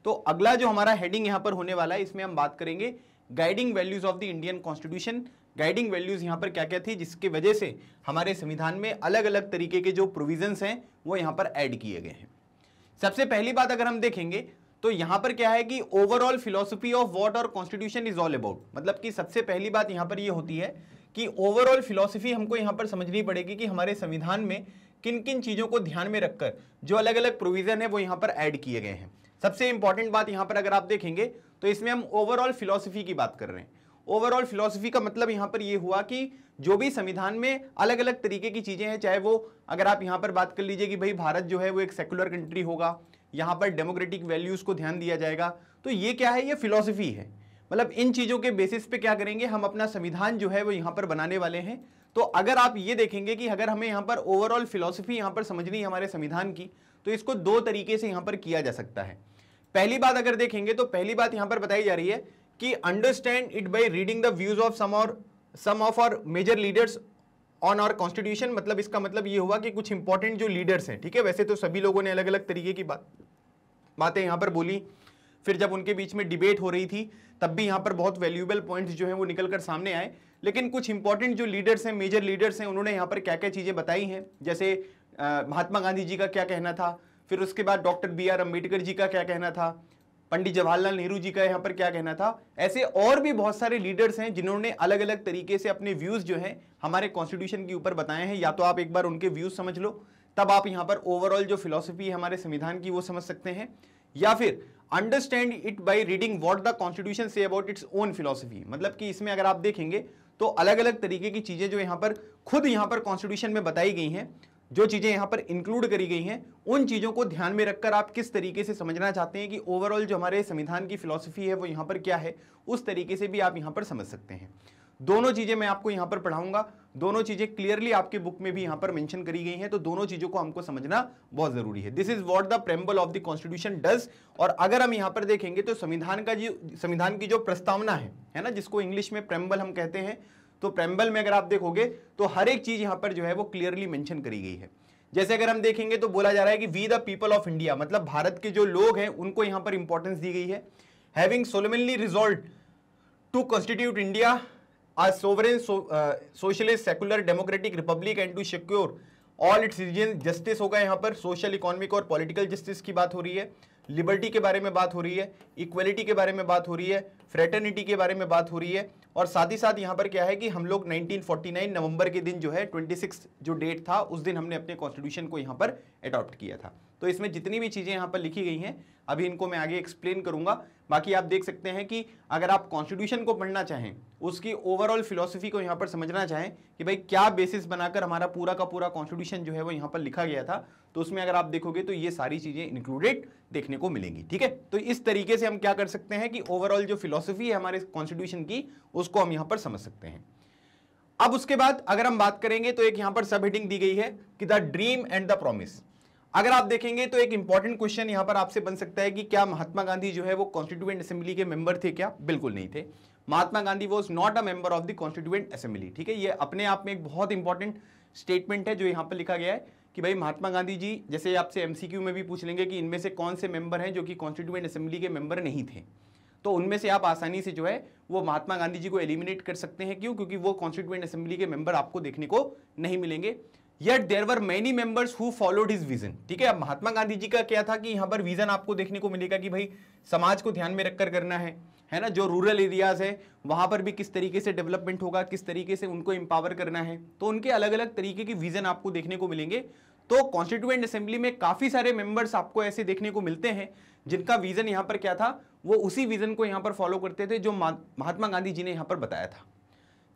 तो अगला जो हमारा हेडिंग यहां पर होने वाला है, इसमें हम बात करेंगे guiding values of the Indian constitution. Guiding values यहां पर क्या क्या थी जिसकी वजह से हमारे संविधान में अलग अलग तरीके के जो प्रोविजंस हैं वो यहां पर ऐड किए गए हैं। सबसे पहली बात अगर हम देखेंगे तो यहां पर क्या है कि ओवरऑल फिलॉसफी ऑफ व्हाट और कॉन्स्टिट्यूशन इज ऑल अबाउट, मतलब कि सबसे पहली बात यहां पर यह होती है कि ओवरऑल फिलॉसफी हमको यहां पर समझनी पड़ेगी कि हमारे संविधान में किन किन चीजों को ध्यान में रखकर जो अलग अलग प्रोविजन है वो यहां पर ऐड किए गए हैं। सबसे इंपॉर्टेंट बात यहां पर अगर आप देखेंगे तो इसमें हम ओवरऑल फिलॉसफी की बात कर रहे हैं। ओवरऑल फिलॉसफी का मतलब यहां पर यह हुआ कि जो भी संविधान में अलग अलग तरीके की चीजें हैं, चाहे वो अगर आप यहां पर बात कर लीजिए कि भाई भारत जो है वो एक सेकुलर कंट्री होगा, यहां पर डेमोक्रेटिक वैल्यूज को ध्यान दिया जाएगा, तो ये क्या है, ये फिलॉसफी है। मतलब इन चीजों के बेसिस पे क्या करेंगे हम अपना संविधान जो है वो यहां पर बनाने वाले हैं। तो अगर आप ये देखेंगे कि अगर हमें यहां पर ओवरऑल फिलॉसफी यहां पर समझनी है हमारे संविधान की, तो इसको दो तरीके से यहां पर किया जा सकता है। पहली बात अगर देखेंगे तो पहली बात यहां पर बताई जा रही है कि understand it by reading the views of some of our major leaders on our constitution. मतलब इसका मतलब ये हुआ कि कुछ इंपॉर्टेंट जो लीडर्स हैं, ठीक है, वैसे तो सभी लोगों ने अलग अलग तरीके की बातें यहां पर बोली, फिर जब उनके बीच में डिबेट हो रही थी तब भी यहां पर बहुत वैल्यूएबल पॉइंट्स जो हैं वो निकलकर सामने आए। लेकिन कुछ इंपॉर्टेंट जो लीडर्स हैं, मेजर लीडर्स हैं, उन्होंने यहां पर क्या क्या चीजें बताई हैं, जैसे महात्मा गांधी जी का क्या कहना था, फिर उसके बाद डॉक्टर BR अम्बेडकर जी का क्या कहना था, पंडित जवाहरलाल नेहरू जी का यहां पर क्या कहना था। ऐसे और भी बहुत सारे लीडर्स हैं जिन्होंने अलग अलग तरीके से अपने व्यूज जो हैं हमारे कॉन्स्टिट्यूशन के ऊपर बताए हैं। या तो आप एक बार उनके व्यूज समझ लो, तब आप यहां पर ओवरऑल जो फिलॉसफी है हमारे संविधान की वो समझ सकते हैं, या फिर understand it by reading what the constitution say about its own philosophy. मतलब कि इसमें अगर आप देखेंगे तो अलग अलग तरीके की चीजें जो यहां पर खुद यहां पर कॉन्स्टिट्यूशन में बताई गई हैं, जो चीजें यहां पर इंक्लूड करी गई हैं, उन चीजों को ध्यान में रखकर आप किस तरीके से समझना चाहते हैं कि ओवरऑल जो हमारे संविधान की फिलॉसफी है वो यहां पर क्या है, उस तरीके से भी आप यहां पर समझ सकते हैं। दोनों चीजें मैं आपको यहां पर पढ़ाऊंगा, दोनों चीजें क्लियरली आपके बुक में भी यहां पर मेंशन करी गई हैं, तो दोनों चीजों को हमको समझना बहुत जरूरी है। This is what the preamble of the constitution does. और अगर हम यहां पर देखेंगे तो संविधान की जो प्रस्तावना है ना, जिसको इंग्लिश में प्रेम्बल हम कहते हैं, तो प्रेम्बल में अगर आप देखोगे तो हर एक चीज यहां पर जो है वो क्लियरली मेंशन करी गई है। जैसे अगर हम देखेंगे तो बोला जा रहा है कि we the people of India, मतलब भारत के जो लोग हैं उनको यहां पर इंपॉर्टेंस दी गई है। Having solemnly resolved to constitute India a sovereign socialist secular democratic republic and to secure all its citizens, justice होगा यहाँ पर, सोशल इकोनॉमिक और पॉलिटिकल जस्टिस की बात हो रही है, लिबर्टी के बारे में बात हो रही है, इक्वलिटी के बारे में बात हो रही है, फ्रेटर्निटी के बारे में बात हो रही है। और साथ ही साथ यहाँ पर क्या है कि हम लोग 1949 नवंबर के दिन जो है 26 जो डेट था उस दिन हमने अपने कॉन्स्टिट्यूशन को यहाँ पर अडॉप्ट किया था। तो इसमें जितनी भी चीजें यहाँ पर लिखी गई हैं अभी इनको मैं आगे एक्सप्लेन करूंगा। बाकी आप देख सकते हैं कि अगर आप कॉन्स्टिट्यूशन को पढ़ना चाहें, उसकी ओवरऑल फिलॉसफी को यहाँ पर समझना चाहें कि भाई क्या बेसिस बनाकर हमारा पूरा का पूरा कॉन्स्टिट्यूशन जो है वो यहाँ पर लिखा गया था, तो उसमें अगर आप देखोगे तो ये सारी चीजें इंक्लूडेड देखने को मिलेंगी। ठीक है, तो इस तरीके से हम क्या कर सकते हैं कि ओवरऑल जो फिलॉसफी है हमारे कॉन्स्टिट्यूशन की उसको हम यहाँ पर समझ सकते हैं। अब उसके बाद अगर हम बात करेंगे तो एक यहाँ पर सब हेडिंग दी गई है कि the dream and the promise. अगर आप देखेंगे तो एक इंपॉर्टेंट क्वेश्चन यहां पर आपसे बन सकता है कि क्या महात्मा गांधी जो है वो कॉन्स्टिट्यूएंट असेंबली के मेंबर थे क्या? बिल्कुल नहीं थे। Mahatma Gandhi was not a member of the constituent assembly. ठीक है, ये अपने आप में एक बहुत इंपॉर्टेंट स्टेटमेंट है जो यहां पर लिखा गया है कि भाई महात्मा गांधी जी, जैसे आपसे MCQ में भी पूछ लेंगे कि इनमें से कौन से मेंबर हैं जो कि कॉन्स्टिट्यूएंट असेंबली के मेंबर नहीं थे, तो उनमें से आप आसानी से जो है वो महात्मा गांधी जी को एलिमिनेट कर सकते हैं। क्यों? क्योंकि वो कॉन्स्टिट्यूएंट असेंबली के मेंबर आपको देखने को नहीं मिलेंगे। Yet there were many members who followed his vision। ठीक है, अब महात्मा गांधी जी का क्या था कि यहाँ पर विजन आपको देखने को मिलेगा कि भाई समाज को ध्यान में रखकर करना है ना, जो रूरल एरियाज है वहां पर भी किस तरीके से डेवलपमेंट होगा, किस तरीके से उनको एम्पावर करना है, तो उनके अलग अलग तरीके की विजन आपको देखने को मिलेंगे। तो कॉन्स्टिट्यूएंट असेंबली में काफी सारे मेंबर्स आपको ऐसे देखने को मिलते हैं जिनका विजन यहाँ पर क्या था, वो उसी विजन को यहाँ पर फॉलो करते थे जो महात्मा गांधी जी ने यहाँ पर बताया था।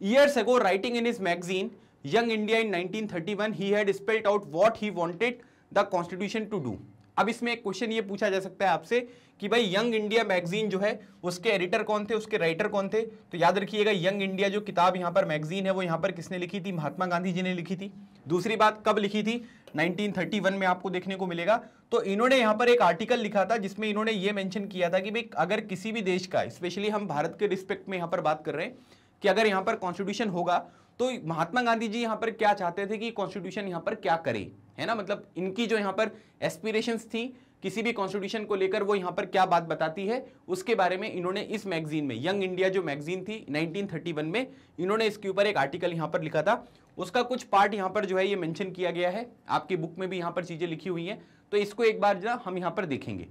Years ago, writing in his magazine Young India in 1931, he had spelled out what he wanted the constitution to do। अब इसमें एक क्वेश्चन ये पूछा जा सकता है आपसे कि भाई यंग इंडिया मैगजीन जो है उसके एडिटर कौन थे, उसके राइटर कौन थे? तो याद रखिएगा यंग इंडिया जो किताब यहाँ पर मैगजीन है वो यहाँ पर किसने लिखी थी? महात्मा गांधी जी ने लिखी थी। दूसरी बात, कब लिखी थी? 1931 में आपको देखने को मिलेगा। तो इन्होंने यहाँ पर एक आर्टिकल लिखा था जिसमें इन्होंने ये मेंशन किया था कि भाई अगर किसी भी देश का, स्पेशली हम भारत के रिस्पेक्ट में यहाँ पर बात कर रहे हैं कि अगर यहाँ पर कॉन्स्टिट्यूशन होगा तो महात्मा गांधी जी यहां पर क्या चाहते थे कि कॉन्स्टिट्यूशन यहां पर क्या करे, है ना, मतलब इनकी जो यहां पर एस्पिरेशंस थी किसी भी कॉन्स्टिट्यूशन को लेकर, वो यहां पर क्या बात बताती है उसके बारे में इन्होंने इस मैगजीन में, यंग इंडिया जो मैगजीन थी 1931 में, इन्होंने इसके ऊपर एक आर्टिकल यहां पर लिखा था। उसका कुछ पार्ट यहां पर जो है ये मेंशन किया गया है, आपकी बुक में भी यहां पर चीजें लिखी हुई हैं, तो इसको एक बार जरा हम यहां पर देखेंगे।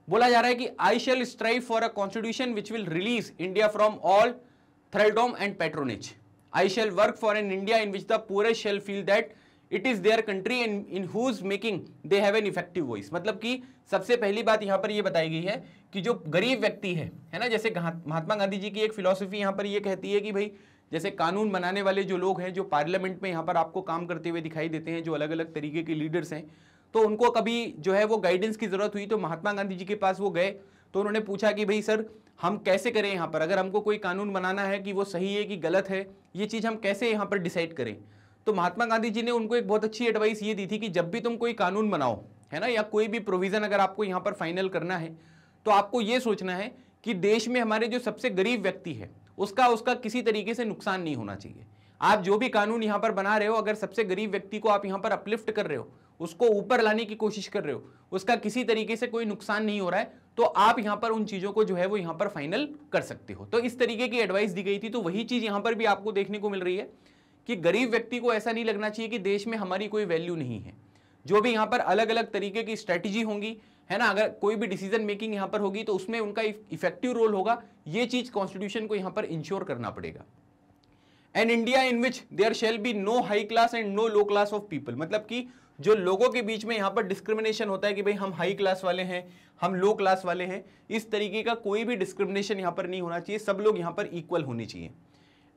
बोला जा रहा है कि I shall strive for a constitution which will release India from all thraldom and patronage. I shall work for an India in which the poorest shall feel that it is their country in whose making they have an effective voice. मतलब कि सबसे पहली बात यहां पर ये बताई गई है कि जो गरीब व्यक्ति है ना, जैसे महात्मा गांधी जी की एक फिलॉसफी यहां पर ये कहती है कि भाई जैसे कानून बनाने वाले जो लोग हैं, जो पार्लियामेंट में यहां पर आपको काम करते हुए दिखाई देते हैं, जो अलग अलग तरीके के लीडर्स हैं, तो उनको कभी जो है वो गाइडेंस की जरूरत हुई तो महात्मा गांधी जी के पास वो गए, तो उन्होंने पूछा कि भाई सर हम कैसे करें यहाँ पर, अगर हमको कोई कानून बनाना है कि वो सही है कि गलत है, ये चीज़ हम कैसे यहाँ पर डिसाइड करें। तो महात्मा गांधी जी ने उनको एक बहुत अच्छी एडवाइस ये दी थी कि जब भी तुम कोई कानून बनाओ, है ना, या कोई भी प्रोविजन अगर आपको यहाँ पर फाइनल करना है, तो आपको ये सोचना है कि देश में हमारे जो सबसे गरीब व्यक्ति है उसका किसी तरीके से नुकसान नहीं होना चाहिए। आप जो भी कानून यहाँ पर बना रहे हो, अगर सबसे गरीब व्यक्ति को आप यहाँ पर अपलिफ्ट कर रहे हो, उसको ऊपर लाने की कोशिश कर रहे हो, उसका किसी तरीके से कोई नुकसान नहीं हो रहा है, तो आप यहां पर उन चीजों को जो है वो यहां पर फाइनल कर सकते हो। तो इस तरीके की एडवाइस दी गई थी। तो वही चीज यहां पर भी आपको देखने को मिल रही है कि गरीब व्यक्ति को ऐसा नहीं लगना चाहिए कि देश में हमारी कोई वैल्यू नहीं है। जो भी यहां पर अलग अलग तरीके की स्ट्रेटेजी होंगी, है ना, अगर कोई भी डिसीजन मेकिंग यहां पर होगी तो उसमें उनका इफेक्टिव रोल होगा। ये चीज कॉन्स्टिट्यूशन को यहां पर इंश्योर करना पड़ेगा। An India in which there shall be no high class and no low class of people. मतलब कि जो लोगों के बीच में यहाँ पर डिस्क्रिमिनेशन होता है कि भाई हम हाई क्लास वाले हैं, हम लो क्लास वाले हैं, इस तरीके का कोई भी डिस्क्रिमिनेशन यहाँ पर नहीं होना चाहिए, सब लोग यहाँ पर इक्वल होने चाहिए।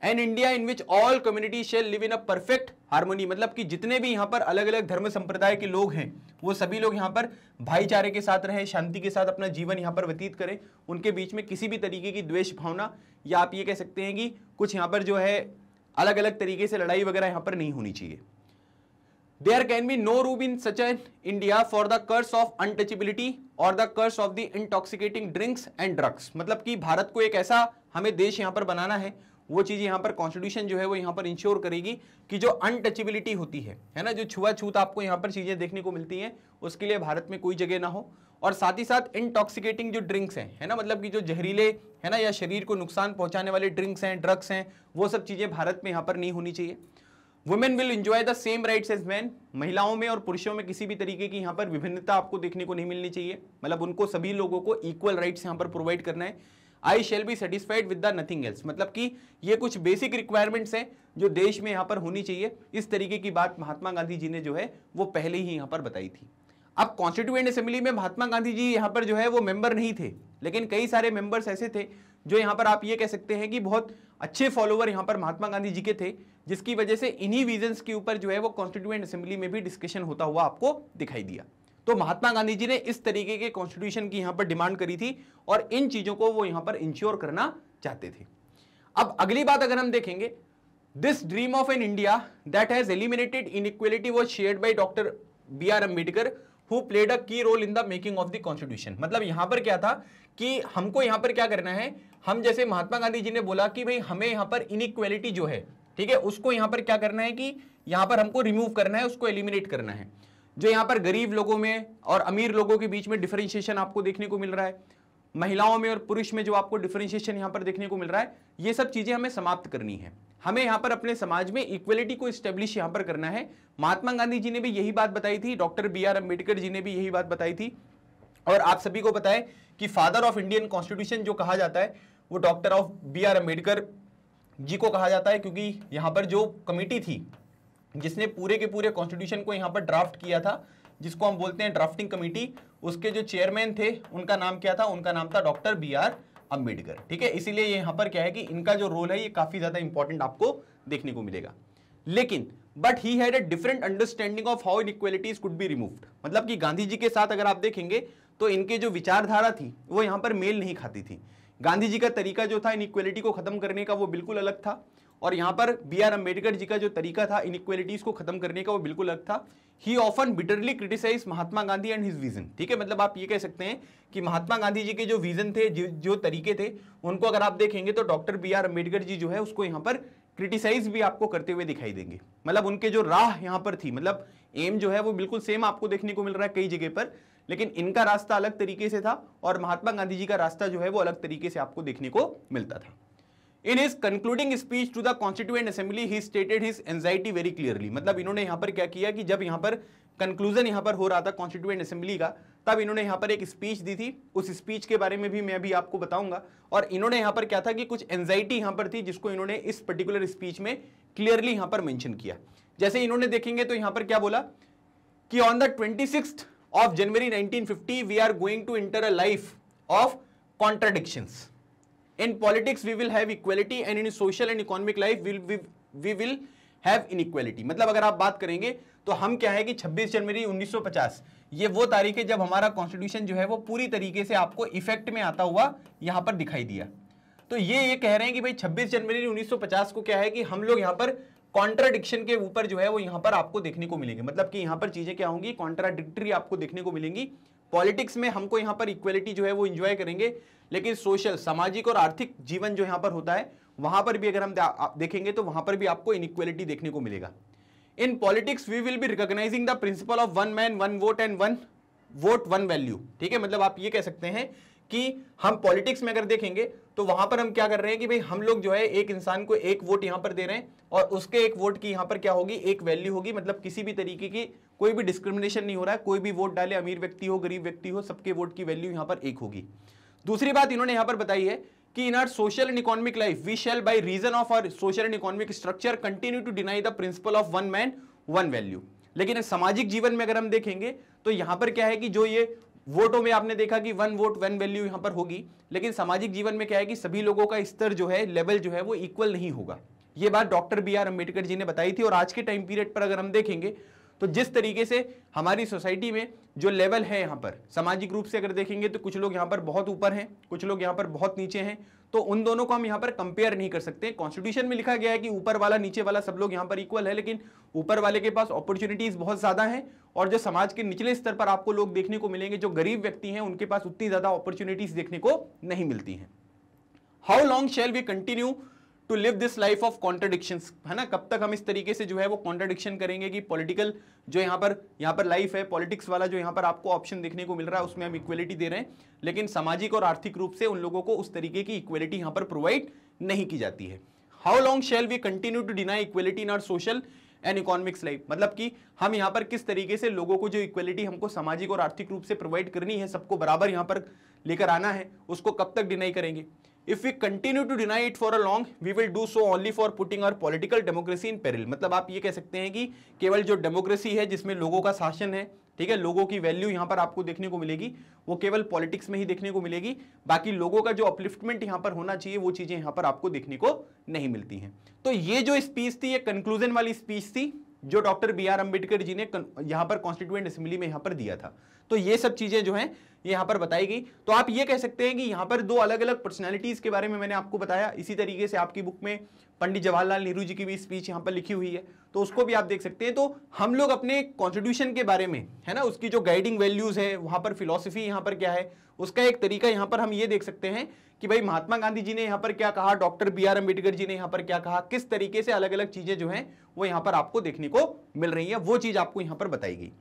An India in which all community shall live in a perfect harmony. मतलब कि जितने भी यहाँ पर अलग अलग धर्म संप्रदाय के लोग हैं वो सभी लोग यहाँ पर भाईचारे के साथ रहें, शांति के साथ अपना जीवन यहाँ पर व्यतीत करें, उनके बीच में किसी भी तरीके की द्वेष भावना या आप ये कह सकते हैं कि कुछ यहाँ पर जो है अलग अलग तरीके से लड़ाई वगैरह यहाँ पर नहीं होनी चाहिए। There can be no room in such an India for the curse of untouchability or the curse of the intoxicating drinks and drugs। मतलब कि भारत को एक ऐसा हमें देश यहाँ पर बनाना है, वो चीज यहाँ पर कॉन्स्टिट्यूशन जो है वो यहाँ पर इंश्योर करेगी कि जो अनटचेबिलिटी होती है ना, जो छुआछूत आपको यहाँ पर चीजें देखने को मिलती हैं, उसके लिए भारत में कोई जगह ना हो। और साथ ही साथ इंटॉक्सिकेटिंग जो ड्रिंक्स हैं, है ना, मतलब कि जो जहरीले, है ना, या शरीर को नुकसान पहुंचाने वाले ड्रिंक्स हैं, ड्रग्स हैं, वो सब चीजें भारत में यहाँ पर नहीं होनी चाहिए। Women will enjoy the same rights as man. महिलाओं में और पुरुषों में किसी भी तरीके की यहाँ पर विभिन्नता आपको देखने को नहीं मिलनी चाहिए, मतलब उनको सभी लोगों को इक्वल राइट्स यहाँ पर प्रोवाइड करना है। I shall be satisfied with the nothing else. मतलब कि ये कुछ बेसिक रिक्वायरमेंट्स हैं जो देश में यहाँ पर होनी चाहिए। इस तरीके की बात महात्मा गांधी जी ने जो है वो पहले ही यहाँ पर बताई थी। अब कॉन्स्टिट्यूएंट असेंबली में महात्मा गांधी जी यहाँ पर जो है वो मेंबर नहीं थे, लेकिन कई सारे मेंबर्स ऐसे थे जो यहाँ पर आप ये कह सकते हैं कि बहुत अच्छे फॉलोवर यहाँ पर महात्मा गांधी जी के थे, जिसकी वजह से इन्हीं विजन्स के ऊपर जो है वो कॉन्स्टिट्यूएंट असेंबली में भी डिस्कशन होता हुआ आपको दिखाई दिया। तो महात्मा गांधी जी ने इस तरीके के कॉन्स्टिट्यूशन की यहाँ पर डिमांड करी थी और इन चीजों को वो यहाँ पर इंश्योर करना चाहते थे। अब अगली बात अगर हम देखेंगे, this dream of an India that has eliminated inequality was shared by doctor B.R. Ambedkar who played a key role in the making of the constitution। मतलब यहां पर क्या था कि हमको यहां पर क्या करना है, हम जैसे महात्मा गांधी जी ने बोला कि भाई हमें यहां पर इनइक्वालिटी जो है, ठीक है, उसको यहां पर क्या करना है कि यहां पर हमको रिमूव करना है, उसको एलिमिनेट करना है। जो यहां पर गरीब लोगों में और अमीर लोगों के बीच में डिफरेंशिएशन आपको देखने को मिल रहा है, महिलाओं में और पुरुष में जो आपको डिफरेंशिएशन यहां पर देखने को मिल रहा है, ये सब चीजें हमें समाप्त करनी है। हमें यहां पर अपने समाज में इक्वलिटी को स्टेब्लिश यहां पर करना है। महात्मा गांधी जी ने भी यही बात बताई थी, डॉक्टर B.R. अम्बेडकर जी ने भी यही बात बताई थी। और आप सभी को पता है कि फादर ऑफ इंडियन कॉन्स्टिट्यूशन जो कहा जाता है वो doctor of B.R. Ambedkar ji को कहा जाता है, क्योंकि यहां पर जो कमिटी थी जिसने पूरे के पूरे कॉन्स्टिट्यूशन को यहां पर ड्राफ्ट किया था, जिसको हम बोलते हैं ड्राफ्टिंग कमेटी, उसके जो चेयरमैन थे उनका नाम क्या था, उनका नाम था डॉक्टर B.R. अम्बेडकर। ठीक है, इसीलिए यहाँ पर क्या है कि इनका जो रोल है ये काफी ज्यादा इंपॉर्टेंट आपको देखने को मिलेगा। लेकिन but he had a different understanding of how inequalities could be removed. मतलब कि गांधी जी के साथ अगर आप देखेंगे तो इनके जो विचारधारा थी वो यहाँ पर मेल नहीं खाती थी। गांधी जी का तरीका जो था इनइक्वालिटी को खत्म करने का वो बिल्कुल अलग था, और यहाँ पर B.R. अम्बेडकर जी का जो तरीका था इनइक्वालिटीज को खत्म करने का वो बिल्कुल अलग था। He often bitterly criticize Mahatma Gandhi and his vision. ठीक है, मतलब आप ये कह सकते हैं कि महात्मा गांधी जी के जो विजन थे, जो तरीके थे, उनको अगर आप देखेंगे तो डॉक्टर B.R. अम्बेडकर जी जो है उसको यहाँ पर क्रिटिसाइज भी आपको करते हुए दिखाई देंगे। मतलब उनके जो राह यहां पर थी, मतलब एम जो है वो बिल्कुल सेम आपको देखने को मिल रहा है कई जगह पर, लेकिन इनका रास्ता अलग तरीके से था और महात्मा गांधी जी का रास्ता जो है वो अलग तरीके से आपको देखने को मिलता था। In his concluding speech to the Constituent Assembly, he stated his anxiety very clearly। मतलब इन्होंने यहां पर क्या किया कि जब यहां पर कंक्लूजन यहां पर हो रहा था कॉन्स्टिट्यूएंट असेंबली का, तब इन्होंने यहां पर एक स्पीच दी थी। उस स्पीच के बारे में भी मैं अभी आपको बताऊंगा। और इन्होंने यहां पर क्या था कि कुछ एंजाइटी यहां पर थी, जिसको इन्होंने इस पर्टिकुलर स्पीच में क्लियरली यहां पर मेंशन किया। जैसे इन्होंने देखेंगे तो यहां पर क्या बोला कि on the 26th of January 1950 we are going to enter a life of contradictions। In politics we will have equality and in social and economic life we will have inequality। मतलब अगर आप बात करेंगे तो हम क्या है कि 26 जनवरी 1950 ये वो तारीख है जब हमारा कॉन्स्टिट्यूशन जो है वो पूरी तरीके से आपको इफेक्ट में आता हुआ यहां पर दिखाई दिया। तो ये कह रहे हैं कि भाई 26 जनवरी 1950 को क्या है कि हम लोग यहां पर कॉन्ट्राडिक्शन के ऊपर जो है वो यहां पर आपको देखने को मिलेंगे। मतलब कि यहां पर चीजें क्या होंगी, कॉन्ट्राडिक्टरी आपको देखने को मिलेंगी। पॉलिटिक्स में हमको यहां पर इक्वलिटी जो है वो एंजॉय करेंगे, लेकिन सोशल, सामाजिक और आर्थिक जीवन जो यहां पर होता है वहां पर भी अगर हम देखेंगे तो वहां पर भी आपको इनइक्वलिटी देखने को मिलेगा। In politics we will be recognizing the principle of one man one vote and one vote one value. ठीक है, मतलब आप ये कह सकते हैं कि हम पॉलिटिक्स में अगर देखेंगे तो वहां पर हम क्या कर रहे हैं कि भाई हम लोग जो है एक इंसान को एक वोट यहां पर दे रहे हैं और उसके एक वोट की यहां पर क्या होगी, एक वैल्यू होगी। मतलब किसी भी तरीके की कोई भी डिस्क्रिमिनेशन नहीं हो रहा है, कोई भी वोट डाले, अमीर व्यक्ति हो गरीब व्यक्ति हो, सबके वोट की वैल्यू यहां पर एक होगी। दूसरी बात इन्होंने यहां पर बताई है कि in our social and economic life we shall by reason of our social and economic structure continue to deny the principle of one man one value. लेकिन सामाजिक जीवन में अगर हम देखेंगे तो यहां पर क्या है कि जो ये वोटों में आपने देखा कि वन वोट वन वैल्यू यहां पर होगी, लेकिन सामाजिक जीवन में क्या है कि सभी लोगों का स्तर जो है, लेवल जो है वो इक्वल नहीं होगा। ये बात doctor B are Ambedkar ji ने बताई थी। और आज के टाइम पीरियड पर अगर हम देखेंगे तो जिस तरीके से हमारी सोसाइटी में जो लेवल है यहां पर सामाजिक रूप से अगर देखेंगे तो कुछ लोग यहां पर बहुत ऊपर हैं, कुछ लोग यहां पर बहुत नीचे हैं, तो उन दोनों को हम यहां पर कंपेयर नहीं कर सकते। कॉन्स्टिट्यूशन में लिखा गया है कि ऊपर वाला नीचे वाला सब लोग यहां पर इक्वल है, लेकिन ऊपर वाले के पास अपॉर्चुनिटीज बहुत ज्यादा हैं और जो समाज के निचले स्तर पर आपको लोग देखने को मिलेंगे, जो गरीब व्यक्ति हैं, उनके पास उतनी ज्यादा अपॉर्चुनिटीज देखने को नहीं मिलती हैं। How long shall we continue to live this life of contradictions, है ना, कब तक हम इस तरीके से जो है वो कॉन्ट्राडिक्शन करेंगे कि पॉलिटिकल जो यहाँ पर लाइफ है, पॉलिटिक्स वाला जो यहाँ पर आपको ऑप्शन देखने को मिल रहा है उसमें हम इक्वलिटी दे रहे हैं, लेकिन सामाजिक और आर्थिक रूप से उन लोगों को उस तरीके की इक्वलिटी यहाँ पर प्रोवाइड नहीं की जाती है। How long shall we continue to deny equality in our social and economics life, मतलब कि हम यहाँ पर किस तरीके से लोगों को जो इक्वलिटी हमको सामाजिक और आर्थिक रूप से प्रोवाइड करनी है, सबको बराबर यहाँ पर लेकर आना है, उसको कब तक डिनाई करेंगे। If we continue to deny it for a long, we will do so only for putting our political democracy in peril। मतलब आप ये कह सकते हैं कि केवल जो डेमोक्रेसी है जिसमें लोगों का शासन है, ठीक है, लोगों की वैल्यू यहाँ पर आपको देखने को मिलेगी, वो केवल पॉलिटिक्स में ही देखने को मिलेगी। बाकी लोगों का जो अपलिफ्टमेंट यहाँ पर होना चाहिए वो चीजें यहाँ पर आपको देखने को नहीं मिलती हैं। तो ये जो स्पीच थी, ये कंक्लूजन वाली स्पीच थी जो doctor B are Ambedkar ji ने यहाँ पर कॉन्स्टिट्यूएंट असेंबली में यहाँ पर दिया था। तो ये सब चीजें जो हैं ये यहाँ पर बताई गई। तो आप ये कह सकते हैं कि यहाँ पर दो अलग अलग पर्सनैलिटीज के बारे में मैंने आपको बताया। इसी तरीके से आपकी बुक में पंडित जवाहरलाल नेहरू जी की भी स्पीच यहाँ पर लिखी हुई है, तो उसको भी आप देख सकते हैं। तो हम लोग अपने कॉन्स्टिट्यूशन के बारे में, है ना, उसकी जो गाइडिंग वैल्यूज है, वहां पर फिलॉसफी यहाँ पर क्या है, उसका एक तरीका यहाँ पर हम ये देख सकते हैं कि भाई महात्मा गांधी जी ने यहाँ पर क्या कहा, doctor B are Ambedkar ji ने यहाँ पर क्या कहा, किस तरीके से अलग अलग चीजें जो हैं वो यहाँ पर आपको देखने को मिल रही है, वो चीज आपको यहाँ पर बताई गई।